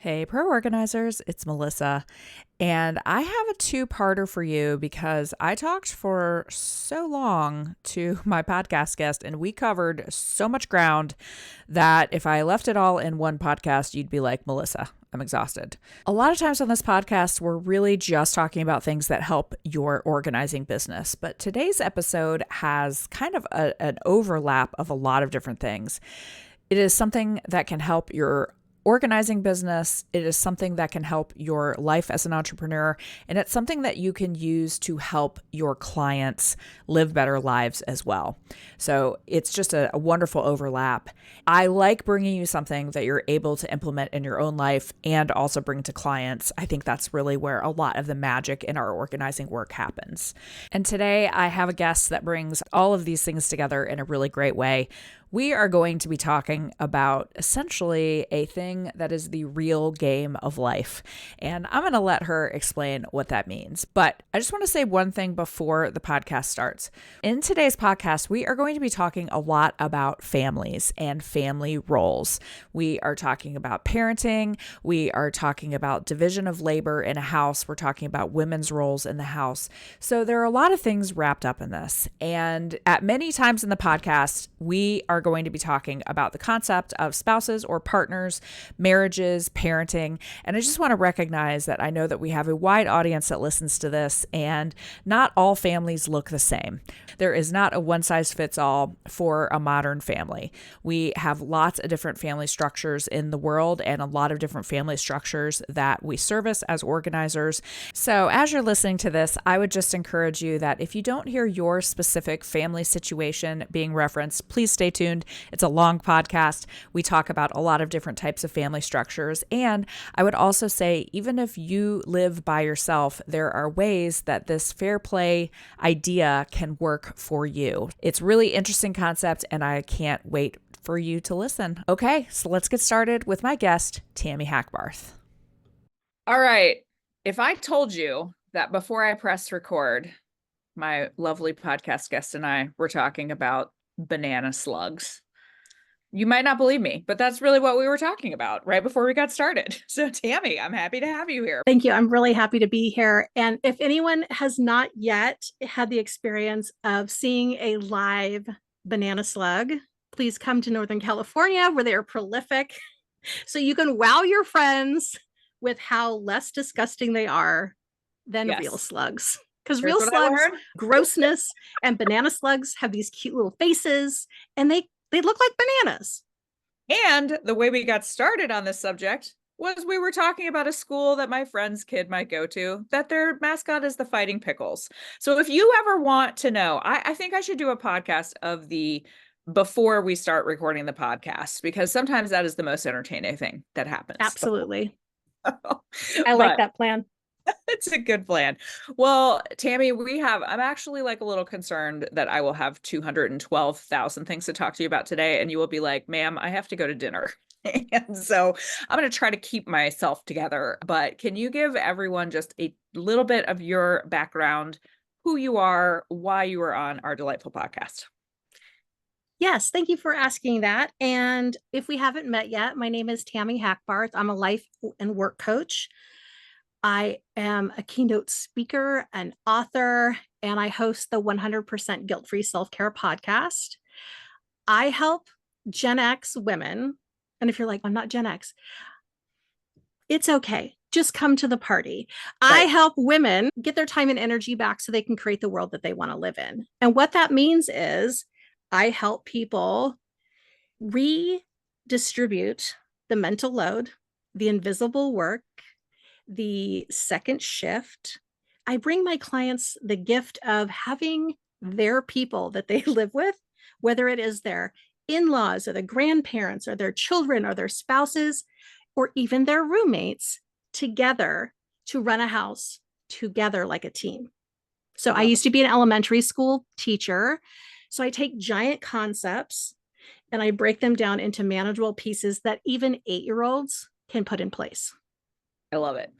Hey, pro organizers, it's Melissa. And I have a two-parter for you because I talked for so long to my podcast guest and we covered so much ground that if I left it all in one podcast, you'd be like, Melissa, I'm exhausted. A lot of times on this podcast, we're really just talking about things that help your organizing business. But today's episode has kind of an overlap of a lot of different things. It is something that can help your organizing business. It is something that can help your life as an entrepreneur, and it's something that you can use to help your clients live better lives as well. So it's just a wonderful overlap. I like bringing you something that you're able to implement in your own life and also bring to clients. I think that's really where a lot of the magic in our organizing work happens. And today I have a guest that brings all of these things together in a really great way. We are going to be talking about essentially a thing that is the real game of life. And I'm going to let her explain what that means. But I just want to say one thing before the podcast starts. In today's podcast, we are going to be talking a lot about families and family roles. We are talking about parenting. We are talking about division of labor in a house. We're talking about women's roles in the house. So there are a lot of things wrapped up in this. And at many times in the podcast, we are going to be talking about the concept of spouses or partners, marriages, parenting. And I just want to recognize that I know that we have a wide audience that listens to this, and not all families look the same. There is not a one size fits all for a modern family. We have lots of different family structures in the world and a lot of different family structures that we service as organizers. So as you're listening to this, I would just encourage you that if you don't hear your specific family situation being referenced, please stay tuned. It's a long podcast. We talk about a lot of different types of family structures. And I would also say, even if you live by yourself, there are ways that this fair play idea can work for you. It's a really interesting concept, and I can't wait for you to listen. Okay, so let's get started with my guest, Tami Hackbarth. All right. If I told you that before I pressed record, my lovely podcast guest and I were talking about banana slugs, you might not believe me, but that's really what we were talking about right before we got started. So Tami, I'm happy to have you here. Thank you. I'm really happy to be here. And if anyone has not yet had the experience of seeing a live banana slug, please come to Northern California where they are prolific. So you can wow your friends with how less disgusting they are than real slugs. Because real slugs, grossness, and banana slugs have these cute little faces, and they look like bananas. And the way we got started on this subject was we were talking about a school that my friend's kid might go to, that their mascot is the Fighting Pickles. So if you ever want to know, I think I should do a podcast of the before we start recording the podcast, because sometimes that is the most entertaining thing that happens. Absolutely. I like that plan. It's a good plan. Well, Tami, I'm actually like a little concerned that I will have 212,000 things to talk to you about today. And you will be like, ma'am, I have to go to dinner. And so I'm going to try to keep myself together. But can you give everyone just a little bit of your background, who you are, why you are on our delightful podcast? Yes, thank you for asking that. And if we haven't met yet, my name is Tami Hackbarth. I'm a life and work coach. I am a keynote speaker, an author, and I host the 100% Guilt-Free Self-Care podcast. I help Gen X women. And if you're like, I'm not Gen X, it's okay. Just come to the party. Right. I help women get their time and energy back so they can create the world that they want to live in. And what that means is I help people redistribute the mental load, the invisible work, the second shift. I bring my clients the gift of having their people that they live with, whether it is their in-laws or the grandparents or their children or their spouses, or even their roommates, together to run a house together like a team. So I used to be an elementary school teacher. So I take giant concepts and I break them down into manageable pieces that even 8-year-olds can put in place. I love it.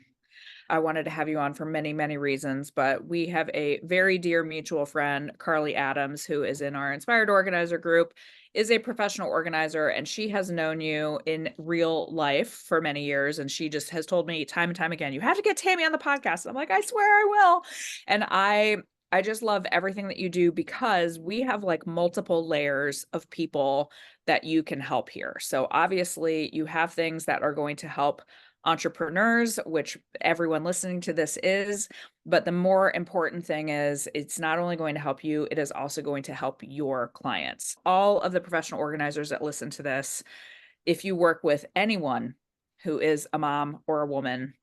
I wanted to have you on for many, many reasons, but we have a very dear mutual friend, Carly Adams, who is in our Inspired Organizer group, is a professional organizer, and she has known you in real life for many years. And she just has told me time and time again, you have to get Tami on the podcast. I'm like, I swear I will. And I just love everything that you do because we have like multiple layers of people that you can help here. So obviously you have things that are going to help entrepreneurs, which everyone listening to this is. But the more important thing is it's not only going to help you, it is also going to help your clients. All of the professional organizers that listen to this, if you work with anyone who is a mom or a woman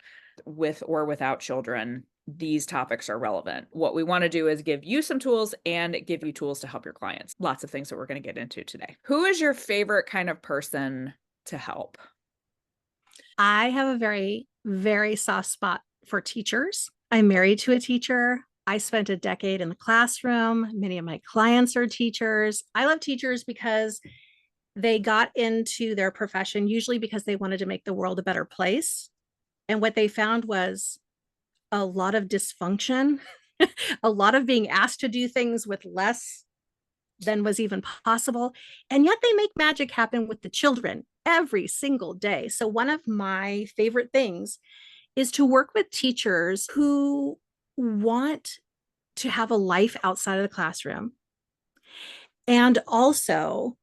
with or without children, these topics are relevant. What we want to do is give you some tools and give you tools to help your clients. Lots of things that we're going to get into today. Who is your favorite kind of person to help? I have a very, very soft spot for teachers. I'm married to a teacher. I spent a decade in the classroom. Many of my clients are teachers. I love teachers because they got into their profession usually because they wanted to make the world a better place. And what they found was a lot of dysfunction, a lot of being asked to do things with less than was even possible. And yet they make magic happen with the children every single day. So, one of my favorite things is to work with teachers who want to have a life outside of the classroom and also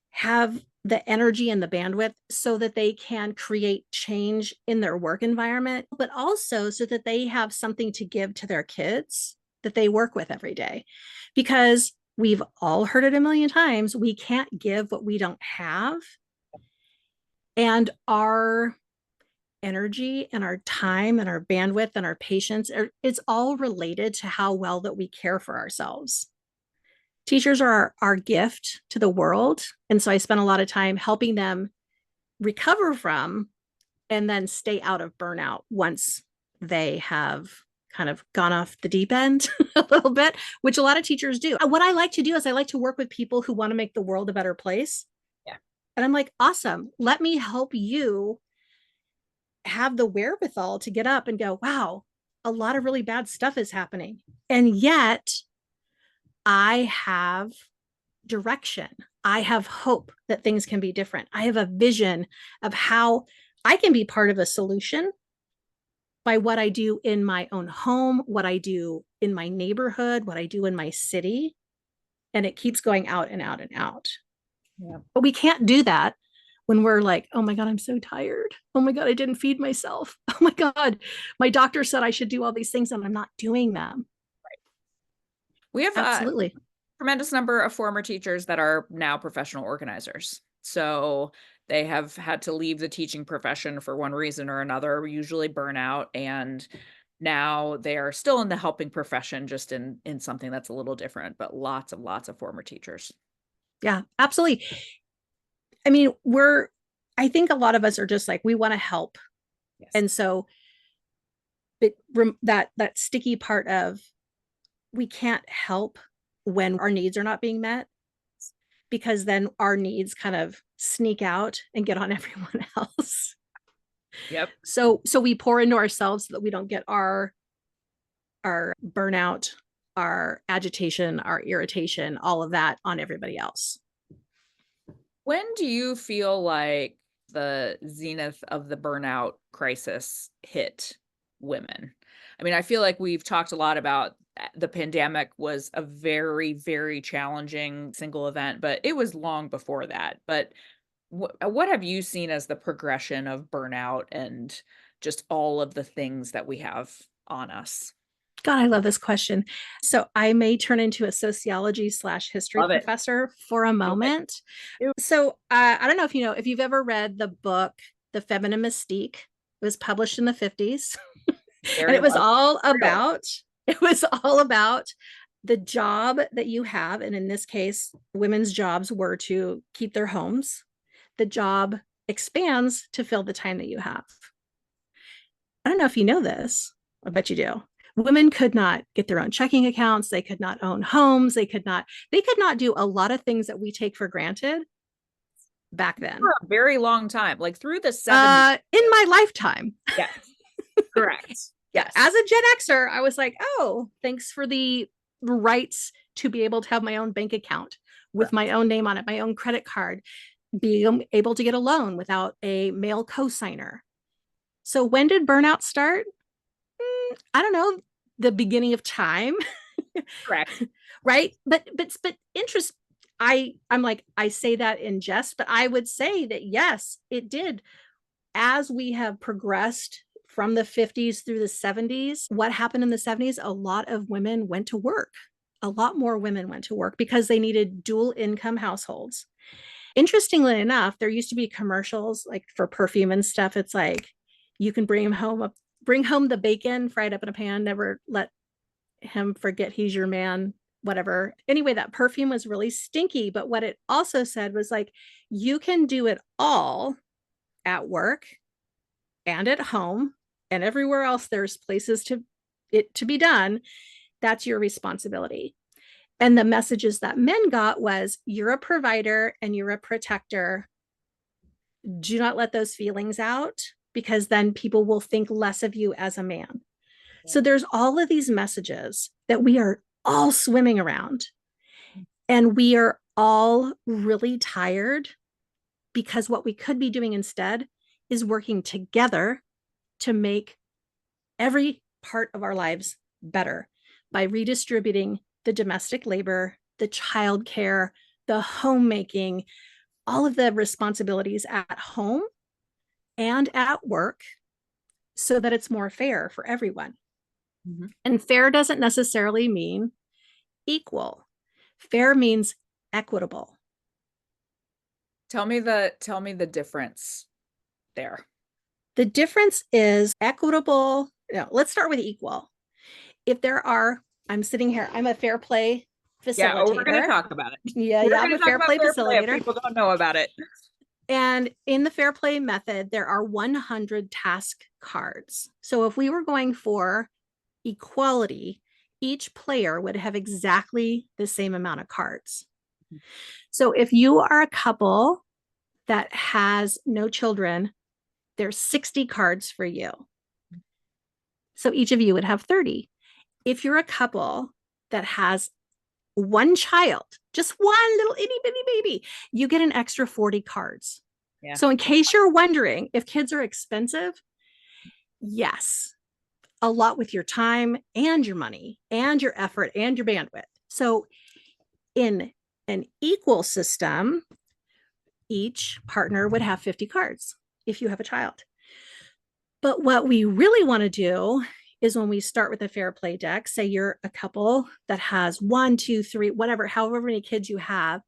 have the energy and the bandwidth so that they can create change in their work environment, but also so that they have something to give to their kids that they work with every day. Because we've all heard it a million times, we can't give what we don't have. And our energy and our time and our bandwidth and our patience, it's all related to how well that we care for ourselves. Teachers are our gift to the world. And so I spend a lot of time helping them recover from and then stay out of burnout once they have kind of gone off the deep end a little bit, which a lot of teachers do. What I like to do is I like to work with people who want to make the world a better place. Yeah. And I'm like, awesome. Let me help you have the wherewithal to get up and go, wow, a lot of really bad stuff is happening. And yet I have direction. I have hope that things can be different. I have a vision of how I can be part of a solution by what I do in my own home, what I do in my neighborhood, what I do in my city. And it keeps going out and out and out. Yeah. But we can't do that when we're like, oh my God, I'm so tired. Oh my God, I didn't feed myself. Oh my God, my doctor said I should do all these things and I'm not doing them. We have Absolutely. a tremendous number of former teachers that are now professional organizers. So they have had to leave the teaching profession for one reason or another, usually burnout, and now they are still in the helping profession, just in something that's a little different, but lots of former teachers. Yeah, absolutely. I mean, I think a lot of us are just like, we want to help. Yes. And so that sticky part of we can't help when our needs are not being met, because then our needs kind of sneak out and get on everyone else. Yep. So we pour into ourselves so that we don't get our burnout, our agitation, our irritation, all of that on everybody else. When do you feel like the zenith of the burnout crisis hit women? I mean, I feel like we've talked a lot about the pandemic was a very, very challenging single event, but it was long before that. But what have you seen as the progression of burnout and just all of the things that we have on us? God, I love this question. So I may turn into a sociology/history Love it. professor for a moment. So I don't know if you know, if you've ever read the book, The Feminine Mystique. It was published in the 50s. And it was all about the job that you have. And in this case, women's jobs were to keep their homes. The job expands to fill the time that you have. I don't know if you know this. I bet you do. Women could not get their own checking accounts. They could not own homes. They could not do a lot of things that we take for granted back then. For a very long time, like through the 70s. In my lifetime. Yes, correct. Yes. As a Gen Xer, I was like, oh, thanks for the rights to be able to have my own bank account with my own name on it, my own credit card, being able to get a loan without a male cosigner. So when did burnout start? I don't know, the beginning of time. Correct. Right? But interest, I'm like, I say that in jest, but I would say that yes, it did. As we have progressed from the 50s through the 70s, what happened in the 70s? A lot of women went to work. A lot more women went to work because they needed dual income households. Interestingly enough, there used to be commercials like for perfume and stuff. It's like you can bring home the bacon fried up in a pan, never let him forget he's your man, whatever. Anyway, that perfume was really stinky, but what it also said was like you can do it all at work and at home and everywhere else there's places to be done. That's your responsibility. And the messages that men got was you're a provider and you're a protector. Do not let those feelings out because then people will think less of you as a man. So there's all of these messages that we are all swimming around, and we are all really tired because what we could be doing instead is working together to make every part of our lives better by redistributing the domestic labor, the childcare, the homemaking, all of the responsibilities at home and at work so that it's more fair for everyone. Mm-hmm. And fair doesn't necessarily mean equal. Fair means equitable. Tell me the difference there. The difference is equitable. No, let's start with equal. If there are, I'm sitting here, I'm a fair play facilitator. Yeah, we're going to talk about it. Yeah, I'm a fair play facilitator. People don't know about it. And in the fair play method, there are 100 task cards. So if we were going for equality, each player would have exactly the same amount of cards. So if you are a couple that has no children, there's 60 cards for you. So each of you would have 30. If you're a couple that has one child, just one little itty bitty baby, you get an extra 40 cards. Yeah. So in case you're wondering if kids are expensive, yes, a lot with your time and your money and your effort and your bandwidth. So in an equal system, each partner would have 50 cards if you have a child. But what we really want to do is when we start with a fair play deck, say you're a couple that has 1, 2, 3, whatever, however many kids you have,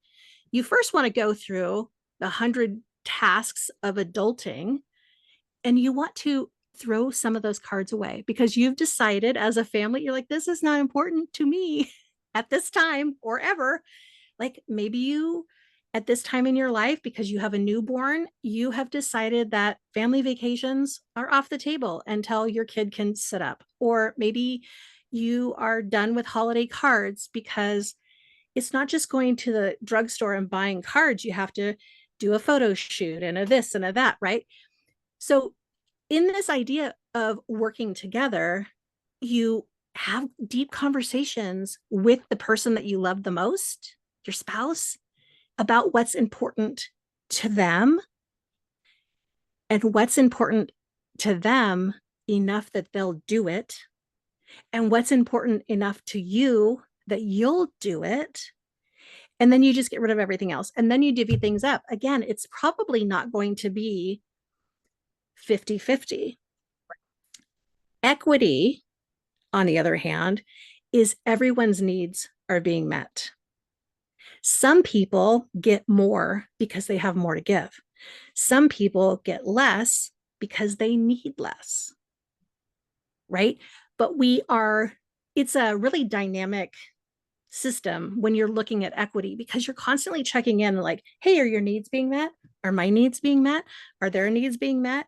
you first want to go through the 100 tasks of adulting, and you want to throw some of those cards away because you've decided as a family, you're like, this is not important to me at this time or ever. Like maybe you, at this time in your life, because you have a newborn, you have decided that family vacations are off the table until your kid can sit up. Or maybe you are done with holiday cards because it's not just going to the drugstore and buying cards. You have to do a photo shoot and a this and a that, right? So in this idea of working together, you have deep conversations with the person that you love the most, your spouse, about what's important to them and what's important to them enough that they'll do it, and what's important enough to you that you'll do it. And then you just get rid of everything else. And then you divvy things up. Again, it's probably not going to be 50-50. Equity, on the other hand, is everyone's needs are being met. Some people get more because they have more to give. Some people get less because they need less, right? But it's a really dynamic system when you're looking at equity because you're constantly checking in like, hey, are your needs being met? Are my needs being met? Are their needs being met?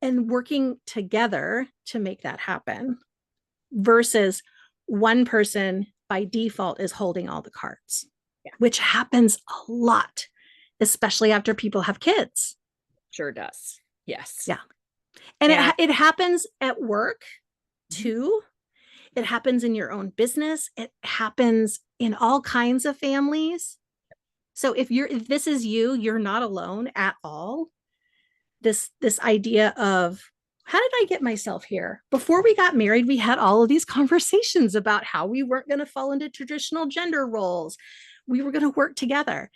And working together to make that happen versus one person by default is holding all the cards, which happens a lot, especially after people have kids. Sure does. Yes. Yeah. And it happens at work Mhm. Two, it happens in your own business. It happens in all kinds of families. So if this is you, you're not alone at all. This idea of how did I get myself here? Before we got married, we had all of these conversations about how we weren't going to fall into traditional gender roles. We were going to work together.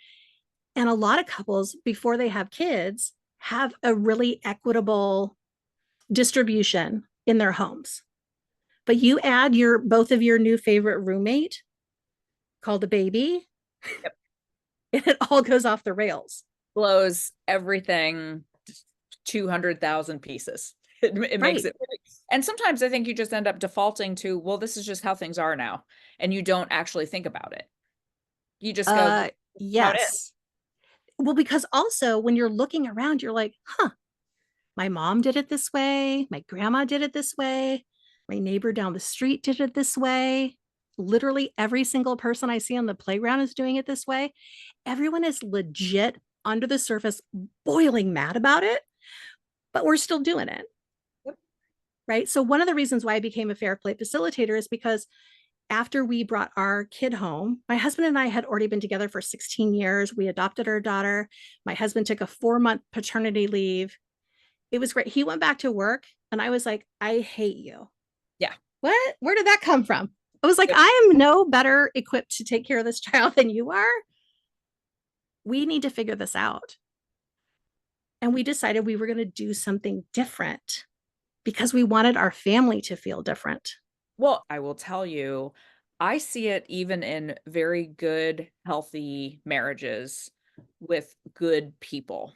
And a lot of couples, before they have kids, have a really equitable distribution in their homes. But you add your both of your new favorite roommate called a baby, Yep. and it all goes off the rails. Blows everything 200,000 pieces. It makes Right. it. And sometimes I think you just end up defaulting to, well, this is just how things are now. And you don't actually think about it. You just go, Uh how it is. yes. Well, because also when you're looking around, you're like, huh, my mom did it this way. My grandma did it this way. My neighbor down the street did it this way. Literally every single person I see on the playground is doing it this way. Everyone is legit under the surface, boiling mad about it, but we're still doing it. Yep. Right. So, one of the reasons why I became a fair play facilitator is because after we brought our kid home, my husband and I had already been together for 16 years. We adopted our daughter. My husband took a 4-month paternity leave. It was great. He went back to work and I was like, I hate you. Yeah. What? Where did that come from? I was like, Yep. I am no better equipped to take care of this child than you are. We need to figure this out. And we decided we were going to do something different because we wanted our family to feel different. Well, I will tell you, I see it even in very good, healthy marriages with good people,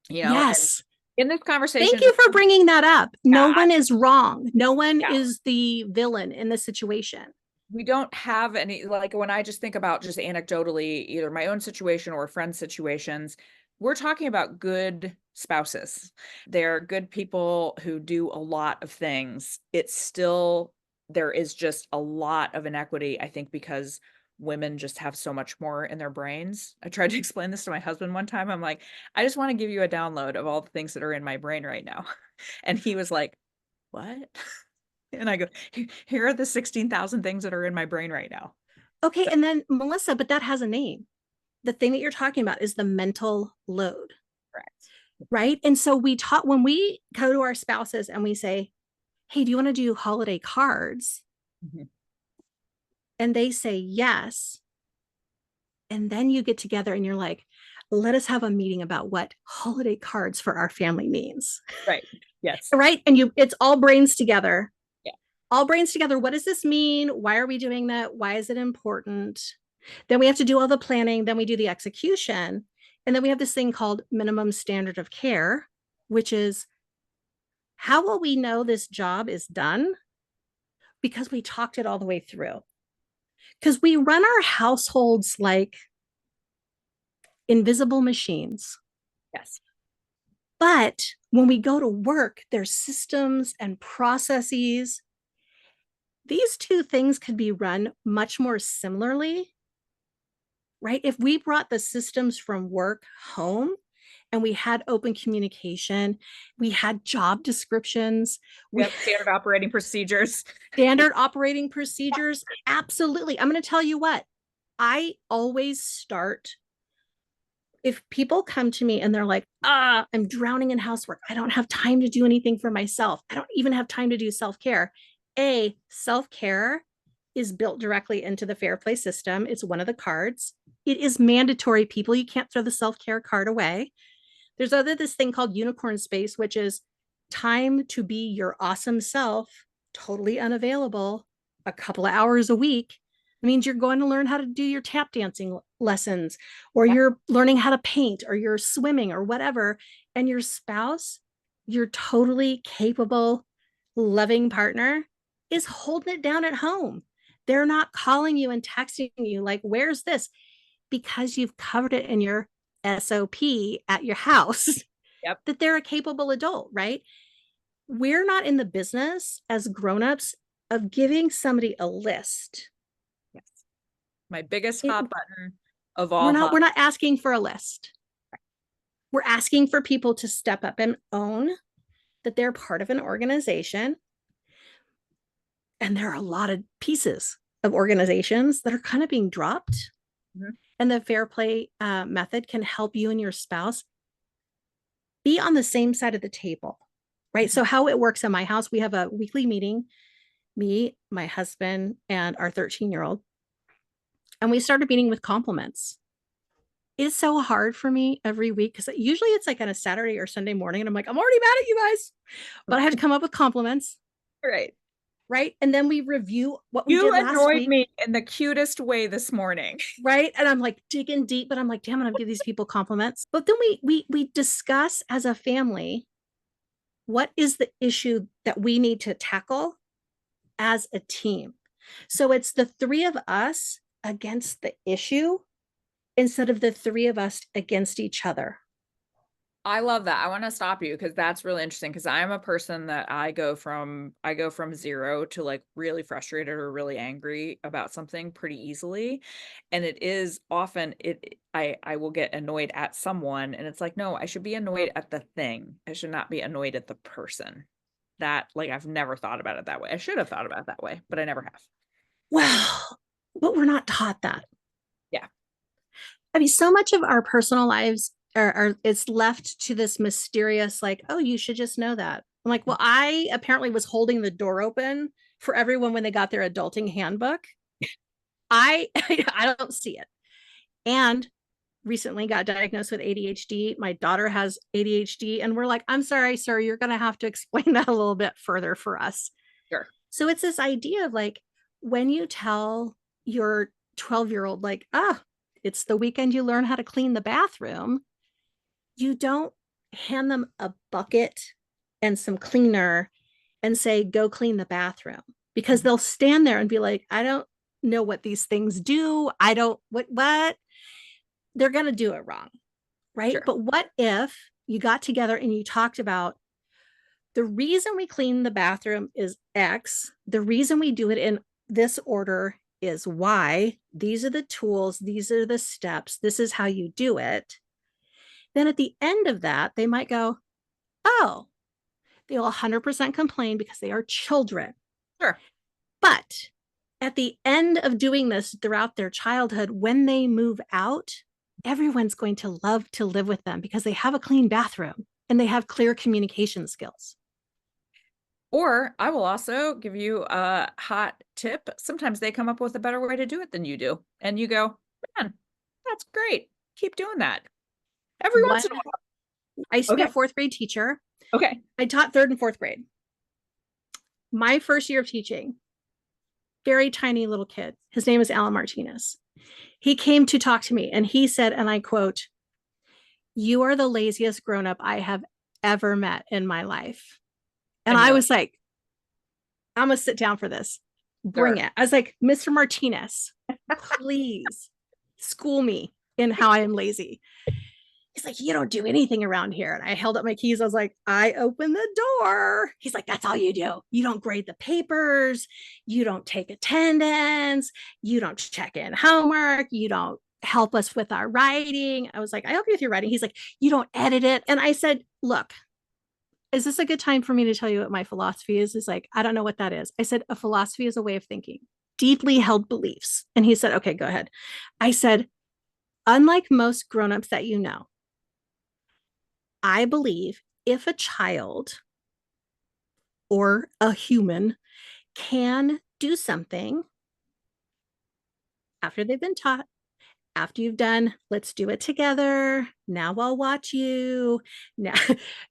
and Yes. in this conversation, Thank you for bringing that up. No yeah, one is wrong. No one yeah, is the villain in this situation. we don't have any, like, when I just think about just anecdotally, either my own situation or friend situations, we're talking about good spouses. They're good people who do a lot of things. It's still, there is just a lot of inequity, I think, because women just have so much more in their brains. I tried to explain this to my husband one time. I'm like, I just want to give you a download of all the things that are in my brain right now. And he was like, what? And I go, here are the 16,000 things that are in my brain right now. Okay. So, And then, Melissa, but that has a name. The thing that you're talking about is the mental load, correct. right? And so we talk when we go to our spouses and we say, hey, do you want to do holiday cards? Mhm. And they say yes. And then you get together and you're like, let us have a meeting about what holiday cards for our family means. Right. Yes. Right. And it's all brains together. Yeah. All brains together. What does this mean? Why are we doing that? Why is it important? Then we have to do all the planning. Then we do the execution. And then we have this thing called minimum standard of care, which is how will we know this job is done? Because we talked it all the way through. Because we run our households like invisible machines. Yes. But when we go to work, there's systems and processes. These two things could be run much more similarly, right? If we brought the systems from work home and we had open communication, we had job descriptions, we Yep. Standard operating procedures. standard operating procedures. Absolutely. I'm going to tell you what, I always start if people come to me and they're like, I'm drowning in housework. I don't have time to do anything for myself. I don't even have time to do self care. Self care is built directly into the Fair Play system. It's one of the cards. It is mandatory, people. You can't throw the self care card away. There's this thing called unicorn space, which is time to be your awesome self, totally unavailable, a couple of hours a week. It means you're going to learn how to do your tap dancing lessons, or Yeah. you're learning how to paint, or you're swimming, or whatever. And your spouse, your totally capable, loving partner, is holding it down at home. They're not calling you and texting you like, where's this? Because you've covered it in your SOP at your house Yep. that they're a capable adult, right? We're not in the business as grown-ups of giving somebody a list. Yes. My biggest It, hot button of we're all not hot. we're not asking for a list. We're asking for people to step up and own that they're part of an organization. And there are a lot of pieces of organizations that are kind of being dropped. Mhm. And the fair play method can help you and your spouse be on the same side of the table, right? So, how it works in my house, we have a weekly meeting, me, my husband, and our 13-year-old. And we started meeting with compliments. It's so hard for me every week because usually it's like on a Saturday or Sunday morning, and I'm like, I'm already mad at you guys, but I have to come up with compliments, Right. right? And then we review what we You did last annoyed week, me in the cutest way this morning. right? And I'm like digging deep, but I'm like, damn it, I'm giving these people compliments. But then we discuss as a family what is the issue that we need to tackle as a team. So it's the three of us against the issue instead of the three of us against each other. I love that. I want to stop you because that's really interesting because I'm a person that I go from zero to like really frustrated or really angry about something pretty easily. And it is often I will get annoyed at someone and it's like, no, I should be annoyed at the thing. I should not be annoyed at the person. That like I've never thought about it that way. I should have thought about it that way, but I never have. Well, but we're not taught that. Yeah. I mean, so much of our personal lives are it's left to this mysterious, like, oh, you should just know that. I'm like, well, I apparently was holding the door open for everyone when they got their adulting handbook. I I don't see it. And recently got diagnosed with ADHD. My daughter has ADHD, and we're like, I'm sorry, sir, you're going to have to explain that a little bit further for us. Sure. So it's this idea of like when you tell your 12-year-old, like, it's the weekend you learn how to clean the bathroom, you don't hand them a bucket and some cleaner and say, go clean the bathroom, because they'll stand there and be like, I don't know what these things do. I don't, what? They're going to do it wrong. Right. Sure. But what if you got together and you talked about the reason we clean the bathroom is X, the reason we do it in this order is Y, these are the tools, these are the steps, this is how you do it. Then at the end of that, they might go, oh, they will 100% complain because they are children. Sure. But at the end of doing this throughout their childhood, when they move out, everyone's going to love to live with them because they have a clean bathroom and they have clear communication skills. Or I will also give you a hot tip. Sometimes they come up with a better way to do it than you do. And you go, man, that's great. Keep doing that. Every once What in a while. I used to be a Okay. fourth grade teacher. Okay. I taught third and fourth grade. My first year of teaching, very tiny little kid. His name is Alan Martinez. He came to talk to me and he said, and I quote, "You are the laziest grown up I have ever met in my life." And I was like, I'm going to sit down for this. Bring it. I was like, Mr. Martinez, please school me in how I am lazy. He's like, you don't do anything around here. And I held up my keys. I was like, I open the door. He's like, that's all you do. You don't grade the papers. You don't take attendance. You don't check in homework. You don't help us with our writing. I was like, I help you with your writing. He's like, you don't edit it. And I said, look, is this a good time for me to tell you what my philosophy is? He's like, I don't know what that is. I said, a philosophy is a way of thinking, deeply held beliefs. And he said, okay, go ahead. I said, unlike most grownups that you know, I believe if a child or a human can do something after they've been taught, after you've done, let's do it together. Now I'll watch you. Now,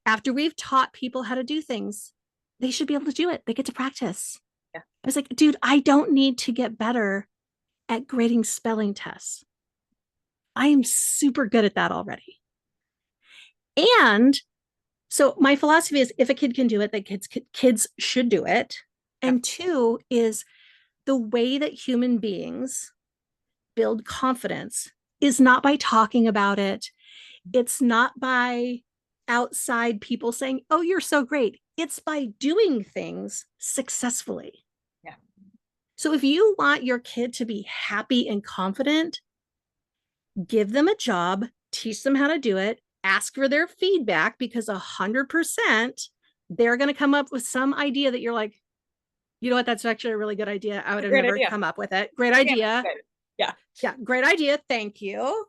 after we've taught people how to do things, they should be able to do it. They get to practice. Yeah. I was like, dude, I don't need to get better at grading spelling tests. I am super good at that already. And so my philosophy is if a kid can do it, that kids should do it. And two is the way that human beings build confidence is not by talking about it. It's not by outside people saying, oh, you're so great. It's by doing things successfully. Yeah. So if you want your kid to be happy and confident, give them a job, teach them how to do it, ask for their feedback, because 100% they're going to come up with some idea that you're like, You know what? That's actually a really good idea. I would have Great never idea. come up with it. Great Yeah. idea. Yeah. Yeah, great idea. Thank you.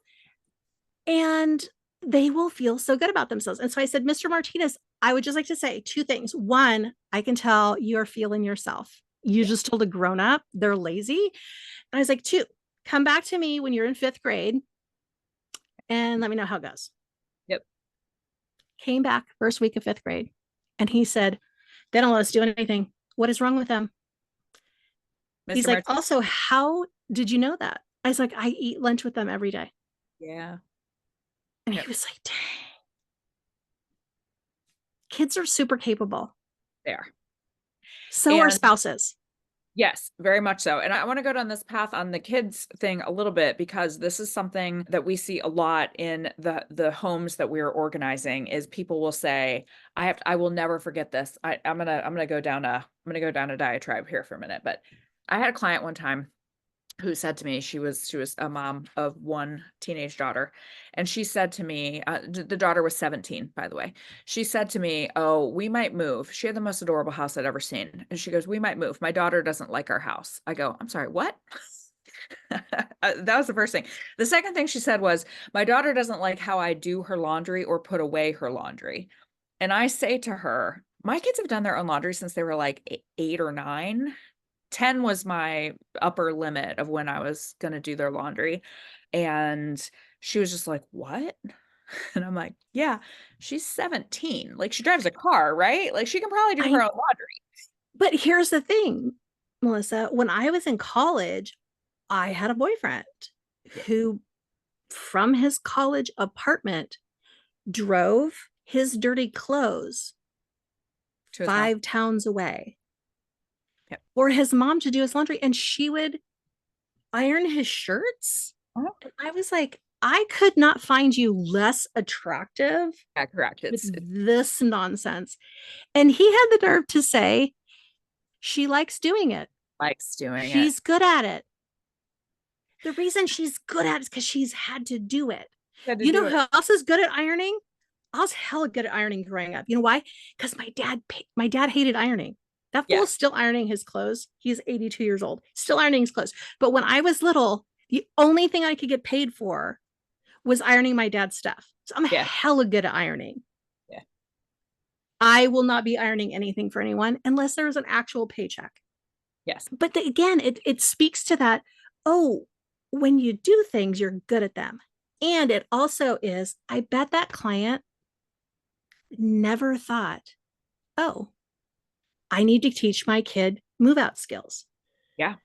And they will feel so good about themselves. And so I said, Mr. Martinez, I would just like to say two things. One, I can tell you're feeling yourself. You Yeah. just told a grown up they're lazy. And I was like, two, come back to me when you're in fifth grade and let me know how it goes. Yep. Came back first week of fifth grade. And he said, they don't let us do anything. What is wrong with them? He's Mr. like, Martinez. also, how did you know that? I was like, I eat lunch with them every day. Yeah. And Yep. he was like, dang. Kids are super capable. They are. So are And spouses. yes, very much so. And I want to go down this path on the kids thing a little bit because this is something that we see a lot in the homes that we're organizing is people will say, I will never forget this. I'm gonna go down a diatribe here for a minute. But I had a client one time who said to me, she was a mom of one teenage daughter, and she said to me, the daughter was 17, by the way. She said to me, oh, we might move. She had the most adorable house I'd ever seen, and she goes, we might move. My daughter doesn't like our house. I go, I'm sorry, what? That was the first thing. The second thing she said was, my daughter doesn't like how I do her laundry or put away her laundry. And I say to her, my kids have done their own laundry since they were like 8 or 9. 10 was my upper limit of when I was going to do their laundry. And she was just like, what? And I'm like, yeah, she's 17. Like she drives a car, right? Like she can probably do her I own laundry. but here's the thing, Melissa, when I was in college, I had a boyfriend Yeah. who from his college apartment drove his dirty clothes To his mom. 5 towns away Yeah. for his mom to do his laundry, and she would iron his shirts. Uh-huh. And I was like, I could not find you less attractive Yeah, correct. with It's this nonsense. And he had the nerve to say, she likes doing it. likes doing it. She's good at it. The reason she's good at it is because she's had to do it. Had to You do know it. who else is good at ironing? I was hella good at ironing growing up. You know why? Because my dad hated ironing. That Yeah. fool's still ironing his clothes. He's 82 years old, still ironing his clothes. But when I was little, the only thing I could get paid for was ironing my dad's stuff. So I'm Yeah. hella good at ironing. Yeah. I will not be ironing anything for anyone unless there is an actual paycheck. Yes. But again, it speaks to that. Oh, when you do things, you're good at them. And it also is, I bet that client never thought, oh, I need to teach my kid move out skills. Yeah.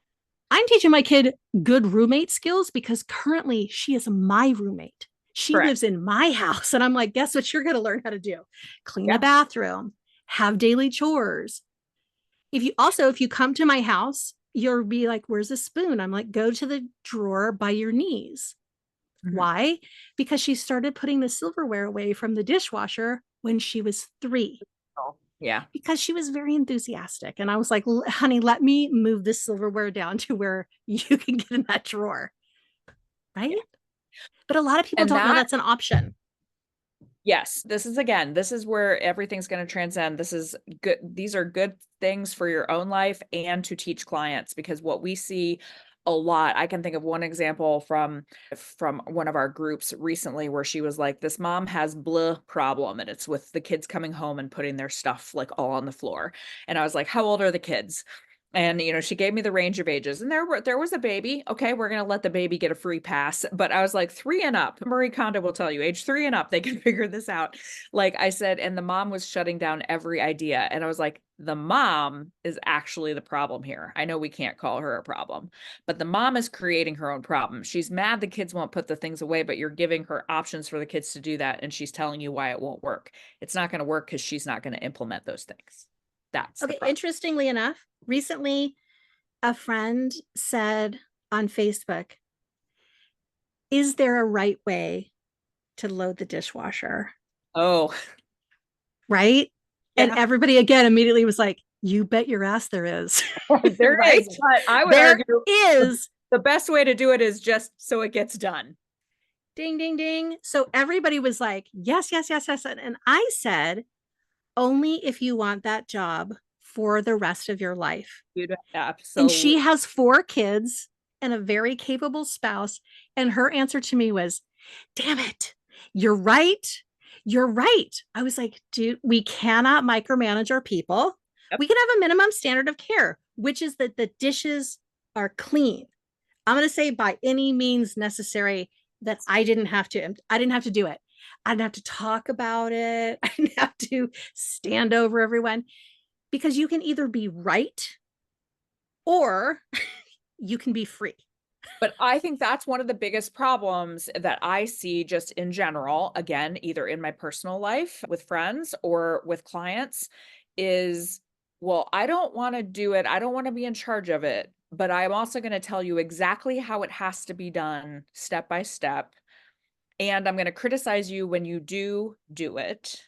I'm teaching my kid good roommate skills because currently she is my roommate. She Correct. lives in my house. And I'm like, guess what you're going to learn how to do? Clean Yeah. the bathroom, have daily chores. If you come to my house, you'll be like, where's the spoon? I'm like, go to the drawer by your knees. Mhm. Why? Because she started putting the silverware away from the dishwasher when she was 3. Oh, yeah. Because she was very enthusiastic. And I was like, honey, let me move this silverware down to where you can get in that drawer. Right. Yeah. But a lot of people And don't know that's an option. yes, this is where everything's going to transcend. This is good. These are good things for your own life and to teach clients, because what we see a lot, I can think of one example from one of our groups recently where she was like, this mom has blah problem, and it's with the kids coming home and putting their stuff like all on the floor. And I was like, how old are the kids? And she gave me the range of ages, and there was a baby. Okay, we're gonna let the baby get a free pass. But I was like, 3 and up. Marie Kondo will tell you, age 3 and up, they can figure this out. Like I said, and the mom was shutting down every idea. And I was like, the mom is actually the problem here. I know we can't call her a problem, but the mom is creating her own problem. She's mad the kids won't put the things away, but you're giving her options for the kids to do that, and she's telling you why it won't work. It's not going to work because she's not going to implement those things. That's Okay. Interestingly enough, recently a friend said on Facebook, is there a right way to load the dishwasher? Oh, Right. yeah. And everybody again immediately was like, you bet your ass there is. There right? is, but I would there argue is. the best way to do it is just so it gets done. Ding, ding, ding. So everybody was like, yes, yes, yes, yes. And I said, only if you want that job for the rest of your life. And Absolutely. she has 4 kids and a very capable spouse. And her answer to me was, damn it, you're right. You're right. I was like, dude, we cannot micromanage our people. Yep. We can have a minimum standard of care, which is that the dishes are clean. I'm going to say by any means necessary, that I didn't have to do it. I didn't have to talk about it. I didn't have to stand over everyone, because you can either be right or you can be free. But I think that's one of the biggest problems that I see just in general, again, either in my personal life with friends or with clients, is, well, I don't want to do it. I don't want to be in charge of it, but I'm also going to tell you exactly how it has to be done step by step. And I'm going to criticize you when you do it.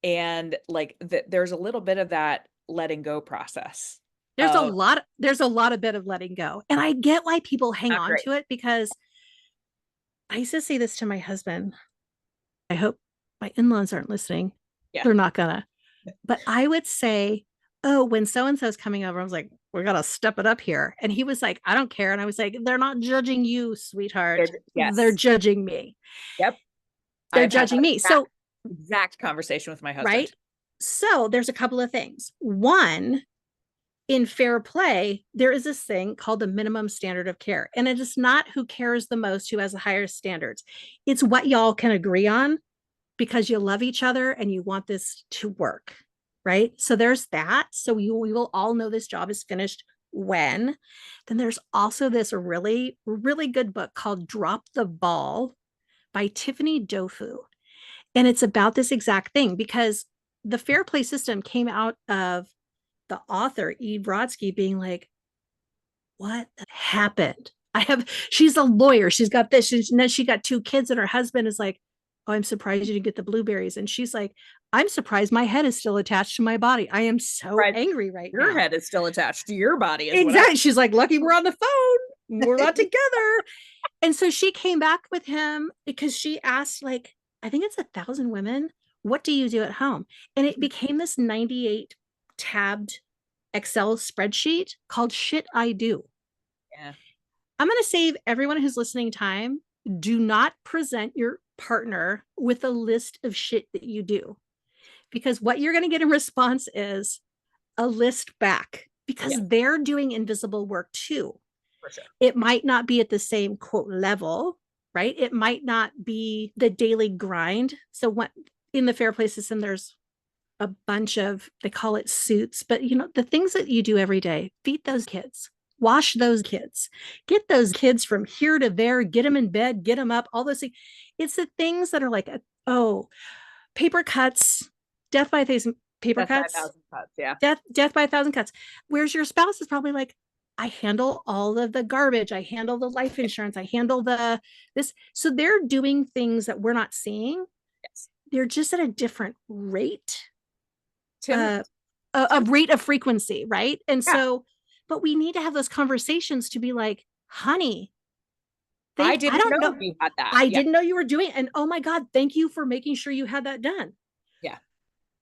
And like there's a little bit of that letting go process. There's a lot of bit of letting go. And I get why people hang on to it, because I used to say this to my husband. I hope my in-laws aren't listening. Yeah. They're not gonna. But I would say, oh, when so-and-so's coming over, I was like, we gotta step it up here. And he was like, I don't care. And I was like, they're not judging you, sweetheart. Yes. They're judging me. Yep. They're judging me. So exact conversation with my husband. Right. So there's a couple of things. One, in fair play, there is this thing called the minimum standard of care. And it is not who cares the most, who has the highest standards. It's what y'all can agree on, because you love each other and you want this to work. Right. So there's that. So we will all know this job is finished when. Then there's also this really, really good book called Drop the Ball by Tiffany Dofu. And it's about this exact thing, because the fair play system came out of the author, E. Brodsky, being like, what happened? She's a lawyer. She's got this. And then she got 2 kids, and her husband is like, oh, I'm surprised you didn't get the blueberries. And she's like, I'm surprised my head is still attached to my body. I am so angry right now. Your head is still attached to your body. Exactly. She's like, lucky we're on the phone. We're not together. And so she came back with him because she asked, like, I think it's 1,000 women, what do you do at home? And it became this 98 tabbed Excel spreadsheet called Shit I Do. Yeah. I'm going to save everyone who's listening time. Do not present your partner with a list of shit that you do, because what you're going to get in response is a list back, because they're doing invisible work too. For sure. It might not be at the same quote level, right? It might not be the daily grind. So what in the fair play system, there's a bunch of, they call it suits, but the things that you do every day: feed those kids, wash those kids, get those kids from here to there, get them in bed, get them up, all those things. It's the things that are like, paper cuts, death by 1,000 paper cuts. Yeah. Death by 1,000 cuts. Whereas your spouse is probably like, I handle all of the garbage. I handle the life insurance. I handle this. So they're doing things that we're not seeing. Yes. They're just at a different rate. A rate of frequency, right? And so, but we need to have those conversations to be like, honey, I didn't know you had that. I didn't know you were doing it. And oh my God, thank you for making sure you had that done. Yeah.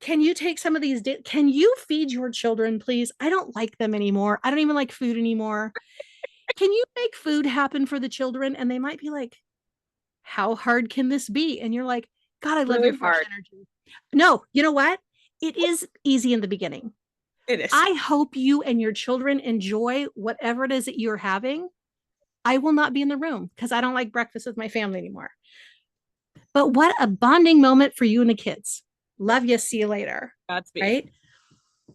Can you take some of these? Can you feed your children, please? I don't like them anymore. I don't even like food anymore. Can you make food happen for the children? And they might be like, how hard can this be? And you're like, God, I love your fresh energy. No, you know what? It is easy in the beginning. It is. I hope you and your children enjoy whatever it is that you're having. I will not be in the room because I don't like breakfast with my family anymore. But what a bonding moment for you and the kids. Love you. See you later. Godspeed.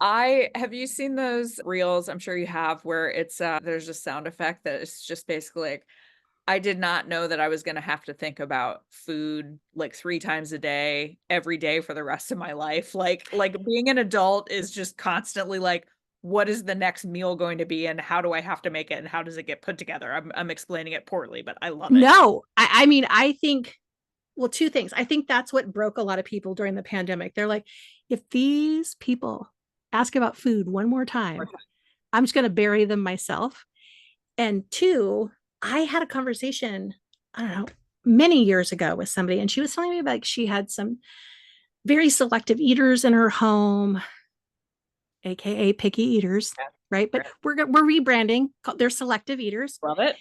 Right? Have you seen those reels? I'm sure you have, where it's there's a sound effect that is just basically like, I did not know that I was going to have to think about food like 3 times a day, every day for the rest of my life. Like being an adult is just constantly like, what is the next meal going to be, and how do I have to make it, and how does it get put together? I'm explaining it poorly, but I love it. No, I mean, I think, well, 2 things. I think that's what broke a lot of people during the pandemic. They're like, if these people ask about food one more time, I'm just going to bury them myself. And 2, I had a conversation, I don't know, many years ago with somebody, and she was telling me about, like, she had some very selective eaters in her home. aka picky eaters, Yeah. right? But Right. we're rebranding. They're selective eaters. Love it.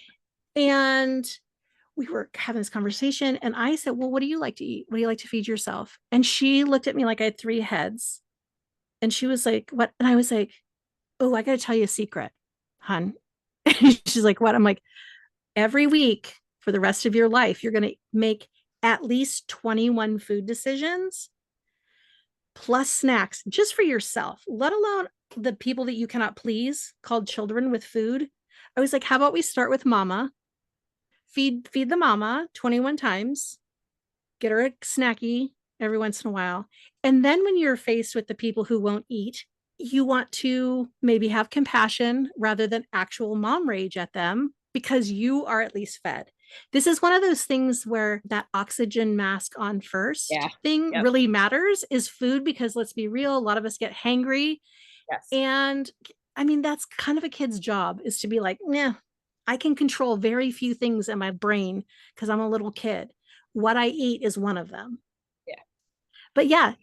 And we were having this conversation, and I said, "Well, what do you like to eat? What do you like to feed yourself?" And she looked at me like I had three heads, and she was like, "What?" And I was like, "Oh, I got to tell you a secret, hun." And she's like, "What?" I'm like, "Every week for the rest of your life, you're going to make at least 21 food decisions plus snacks just for yourself, let alone the people that you cannot please, called children with food." I was like, "How about we start with mama? Feed the mama 21 times, get her a snacky every once in a while. And then when you're faced with the people who won't eat, you want to maybe have compassion rather than actual mom rage at them because you are at least fed." This is one of those things where that oxygen mask on Yeah. first thing Yep. really matters is food, because let's be real, a lot of us get hangry. Yes. And I mean, that's kind of a kid's job, is to be like, "Yeah, I can control very few things in my brain because I'm a little kid. What I eat is one of them." Yeah. But yeah,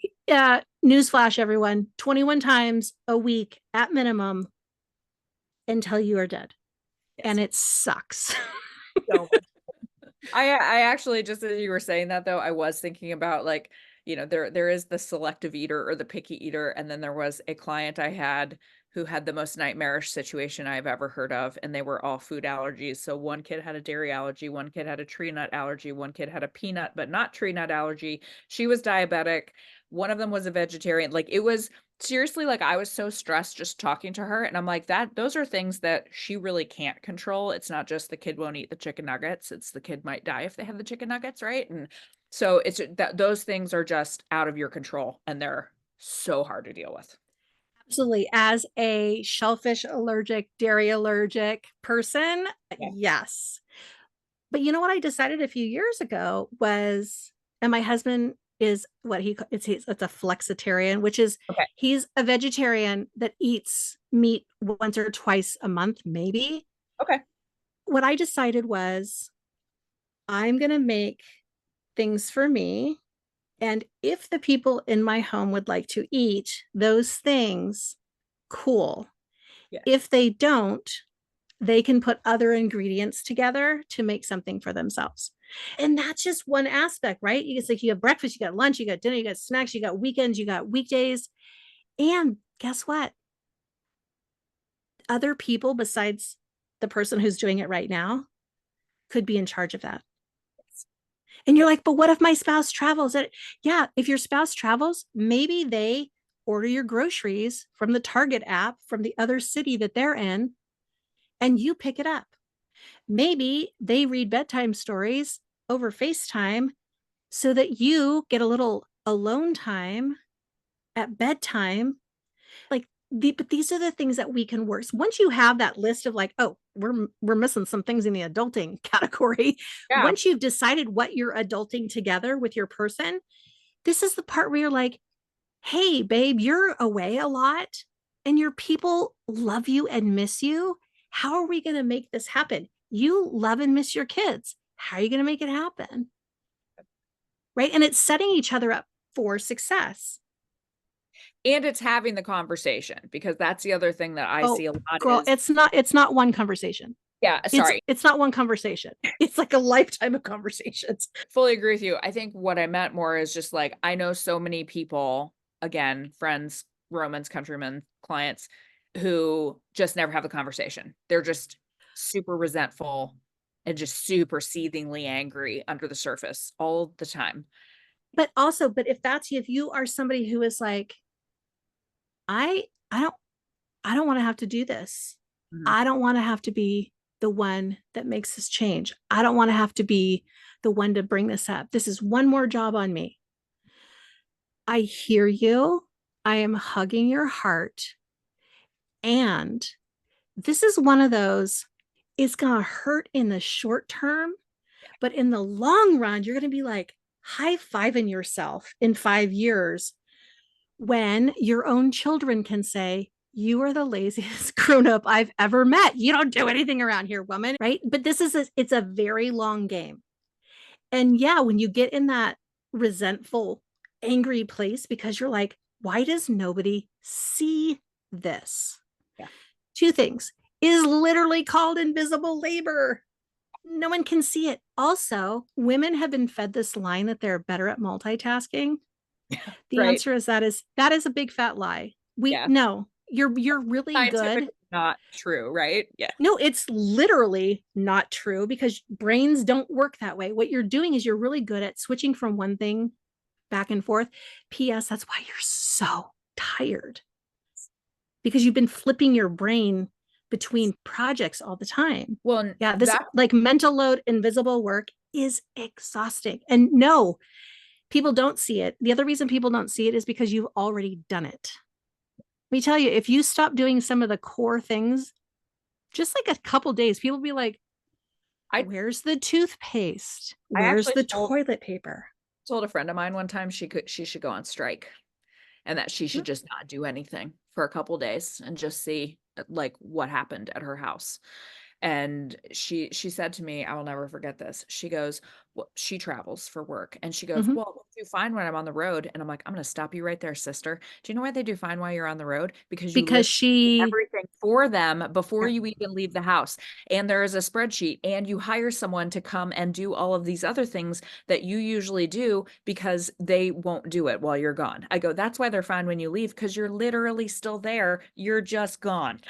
newsflash, everyone, 21 times a week at minimum until you are dead. And Yes. it sucks. So much. I actually, just as you were saying that though, I was thinking about like, there is the selective eater or the picky eater, and then there was a client I had who had the most nightmarish situation I've ever heard of, and they were all food allergies. So one kid had a dairy allergy, one kid had a tree nut allergy, one kid had a peanut but not tree nut allergy. She was diabetic. One of them was a vegetarian. Like it was seriously, like I was so stressed just talking to her, and I'm like, that those are things that she really can't control. It's not just the kid won't eat the chicken nuggets, it's the kid might die if they have the chicken nuggets, right? And so it's that those things are just out of your control, and they're so hard to deal with. Absolutely. As a shellfish allergic, dairy allergic person, Yeah. yes. But you know what I decided a few years ago was, and my husband is what it's a flexitarian, which is Okay. he's a vegetarian that eats meat once or twice a month, maybe. Okay. What I decided was I'm going to make things for me. And if the people in my home would like to eat those things, cool. Yeah. If they don't, they can put other ingredients together to make something for themselves. And that's just one aspect, right? It's like you have breakfast, you got lunch, you got dinner, you got snacks, you got weekends, you got weekdays. And guess what? Other people besides the person who's doing it right now could be in charge of that. And you're Yes. like, "But what if my spouse travels?" Yeah, if your spouse travels, maybe they order your groceries from the Target app from the other city that they're in, and you pick it up. Maybe they read bedtime stories over FaceTime so that you get a little alone time at bedtime. But these are the things that we can work. So once you have that list of like, "Oh, we're missing some things in the adulting category." Yeah. Once you've decided what you're adulting together with your person, this is the part where you're like, "Hey, babe, you're away a lot and your people love you and miss you. How are we going to make this happen? You love and miss your kids. How are you going to make it happen?" Right. And it's setting each other up for success. And it's having the conversation, because that's the other thing that I Oh, see a lot girl, is, it's not one conversation. yeah, sorry. It's not one conversation. It's like a lifetime of conversations. Fully agree with you. I think what I meant more is just like, I know so many people, again, friends, Romans, countrymen, clients, who just never have the conversation. They're just super resentful and just super seethingly angry under the surface all the time. But also, but if you are somebody who is like, I don't want to have to do this. Mhm. I don't want to have to be the one that makes this change. I don't want to have to be the one to bring this up. This is one more job on me. I hear you. I am hugging your heart. And this is one of those, it's going to hurt in the short term, but in the long run, you're going to be like high fiving yourself in 5 years when your own children can say, "You are the laziest grown up I've ever met. You don't do anything around here, woman." Right. But it's a very long game. And yeah, when you get in that resentful, angry place because you're like, "Why does nobody see this. Yeah. Two things is literally called invisible labor. No one can see it. Also, women have been fed this line that they're better at multitasking. The Right. answer is that is a big fat lie. We Yeah. no, you're really good. Scientifically not true, right? Yeah. No, it's literally not true because brains don't work that way. What you're doing is you're really good at switching from one thing back and forth. P.S. That's why you're so tired because you've been flipping your brain between projects all the time. Well, Yeah, this like mental load, invisible work is exhausting. And no, people don't see it. The other reason people don't see it is because you've already done it. Let me tell you, if you stop doing some of the core things, just like a couple days, people be like, where's the toothpaste? Where's the toilet paper? Told a friend of mine one time she should go on strike and that she should just not do anything for a couple days and just see like what happened at her house. And she said to me, I will never forget this. She goes, well, she travels for work and she goes, well, what do you find when I'm on the road? And I'm like, I'm going to stop you right there, sister. Do you know why they do fine while you're on the road? Because you Because literally do everything for them before you even leave the house. And there is a spreadsheet and you hire someone to come and do all of these other things that you usually do because they won't do it while you're gone. I go, that's why they're fine when you leave because you're literally still there. You're just gone.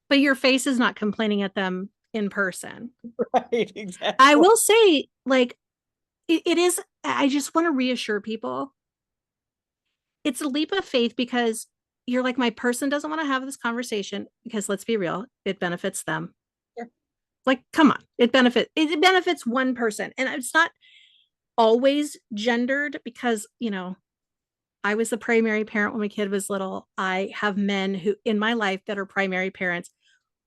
But your face is not complaining at them in person. Right, exactly. I will say, like, it is, I just want to reassure people. It's a leap of faith because you're like, my person doesn't want to have this conversation because let's be real, it benefits them. Sure. Like, come on, it benefits one person. And it's not always gendered because, you know, I was the primary parent when my kid was little. I have men who in my life that are primary parents.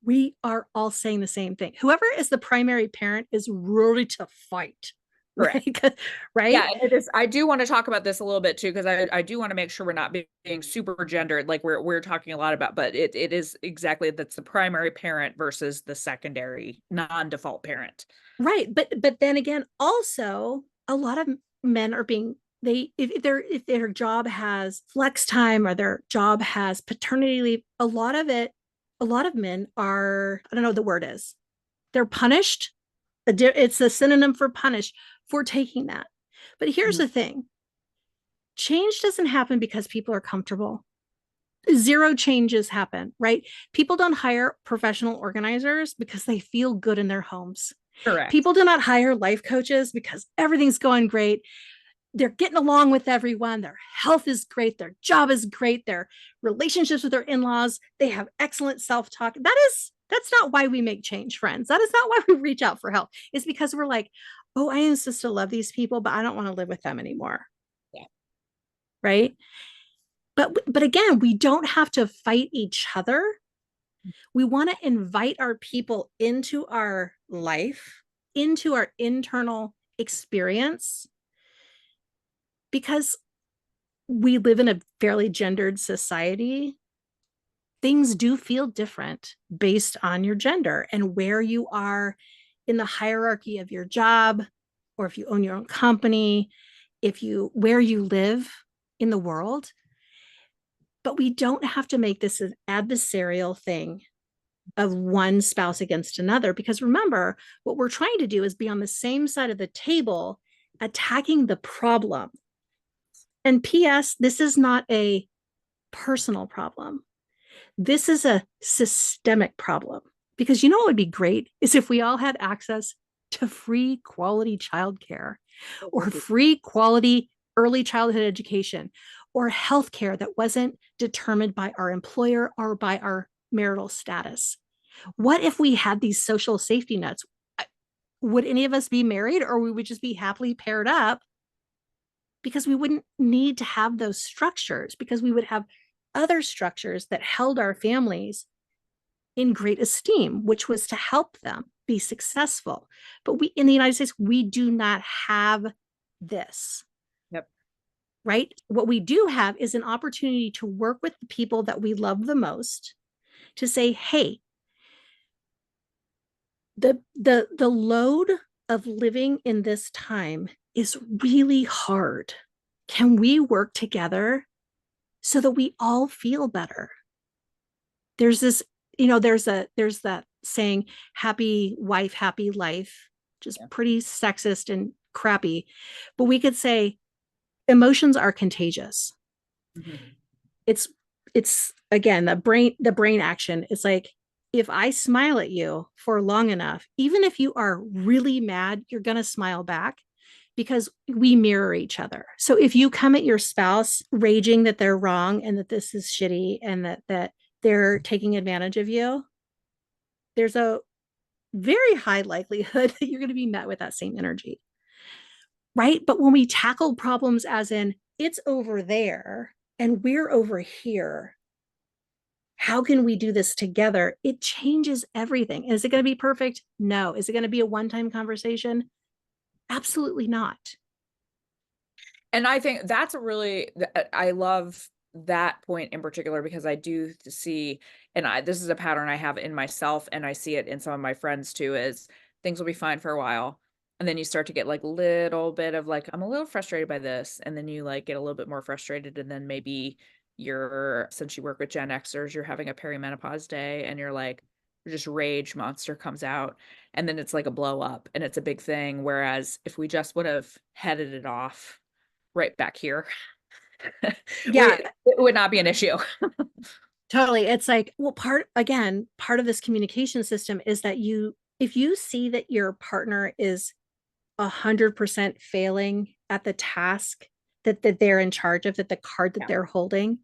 We are all saying the same thing. Whoever is the primary parent is ready to fight. Correct. Right? Yeah, and it is. I do want to talk about this a little bit too, because I do want to make sure we're not being super gendered, like we're talking a lot about, but it is exactly that's the primary parent versus the secondary non-default parent. Right. But then again, also a lot of men are being if their job has flex time or their job has paternity leave, a lot of men are, I don't know what the word is, they're punished. It's a synonym for punished for taking that. But here's the thing, change doesn't happen because people are comfortable. Zero changes happen, right? People don't hire professional organizers because they feel good in their homes. Correct. People do not hire life coaches because everything's going great. They're getting along with everyone. Their health is great. Their job is great. Their relationships with their in-laws, they have excellent self-talk. That's not why we make change, friends. That is not why we reach out for help. It's because we're like, oh, I am supposed to love these people, but I don't want to live with them anymore. Yeah. Right. But again, we don't have to fight each other. We want to invite our people into our life, into our internal experience, because we live in a fairly gendered society. Things do feel different based on your gender and where you are in the hierarchy of your job, or if you own your own company, where you live in the world. But we don't have to make this an adversarial thing of one spouse against another, because remember, what we're trying to do is be on the same side of the table attacking the problem. And PS, this is not a personal problem. This is a systemic problem. Because you know what would be great is if we all had access to free quality childcare or free quality early childhood education or healthcare that wasn't determined by our employer or by our marital status. What if we had these social safety nets? Would any of us be married, or we would just be happily paired up? Because we wouldn't need to have those structures, because we would have other structures that held our families in great esteem, which was to help them be successful. But we, in the United States, we do not have this. Yep. Right? What we do have is an opportunity to work with the people that we love the most, to say, hey, the load of living in this time is really hard. Can we work together so that we all feel better? There's this, there's that saying, happy wife, happy life, which is Yeah. pretty sexist and crappy. But we could say emotions are contagious. Mhm. It's again the brain action. It's like, if I smile at you for long enough, even if you are really mad, you're going to smile back because we mirror each other. So if you come at your spouse raging that they're wrong and that this is shitty and that they're taking advantage of you, there's a very high likelihood that you're going to be met with that same energy. Right? But when we tackle problems as in it's over there and we're over here, how can we do this together? It changes everything. Is it going to be perfect? No. Is it going to be a one-time conversation? Absolutely not. And I think that's I love that point in particular because I do see, and this is a pattern I have in myself, and I see it in some of my friends too, is things will be fine for a while. And then you start to get like little bit of like, I'm a little frustrated by this. And then you like get a little bit more frustrated. And then maybe since you work with Gen Xers, you're having a perimenopause day and you're like, just rage monster comes out. And then it's like a blow up and it's a big thing. Whereas if we just would have headed it off right back here, Yeah, it would not be an issue. totally. It's like, well, part of this communication system is that if you see that your partner is 100% failing at the task that they're in charge of, that the card that Yeah. they're holding,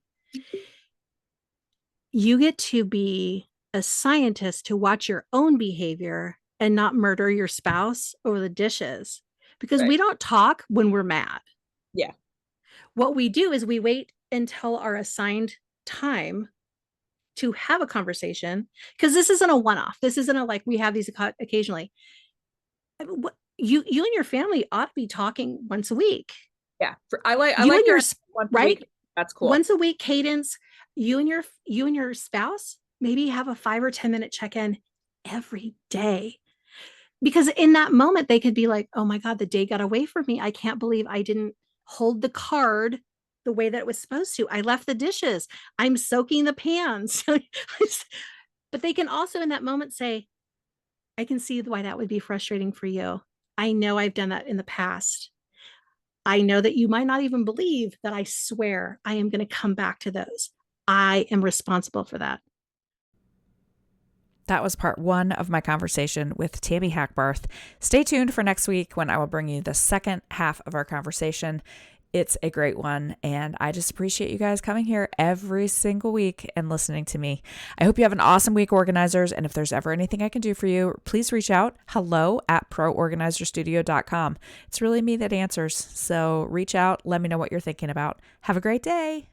you get to be a scientist to watch your own behavior and not murder your spouse over the dishes, because Right. we don't talk when we're mad. Yeah. What we do is we wait until our assigned time to have a conversation, because this isn't a one-off. This isn't a like we have these occasionally. You and your family ought to be talking once a week. Yeah. I like You and your your once a right week. That's cool. once a week cadence. You and your spouse maybe have a 5 or 10 minute check-in every day, because in that moment they could be like, oh my god, the day got away from me. I can't believe I didn't hold the card the way that it was supposed to. I left the dishes. I'm soaking the pans. But they can also in that moment say, I can see why that would be frustrating for you. I know I've done that in the past. I know that you might not even believe that I swear I am going to come back to those. I am responsible for that. That was part 1 of my conversation with Tami Hackbarth. Stay tuned for next week when I will bring you the second half of our conversation. It's a great one, and I just appreciate you guys coming here every single week and listening to me. I hope you have an awesome week, organizers, and if there's ever anything I can do for you, please reach out, hello@proorganizerstudio.com. It's really me that answers, so reach out, let me know what you're thinking about. Have a great day.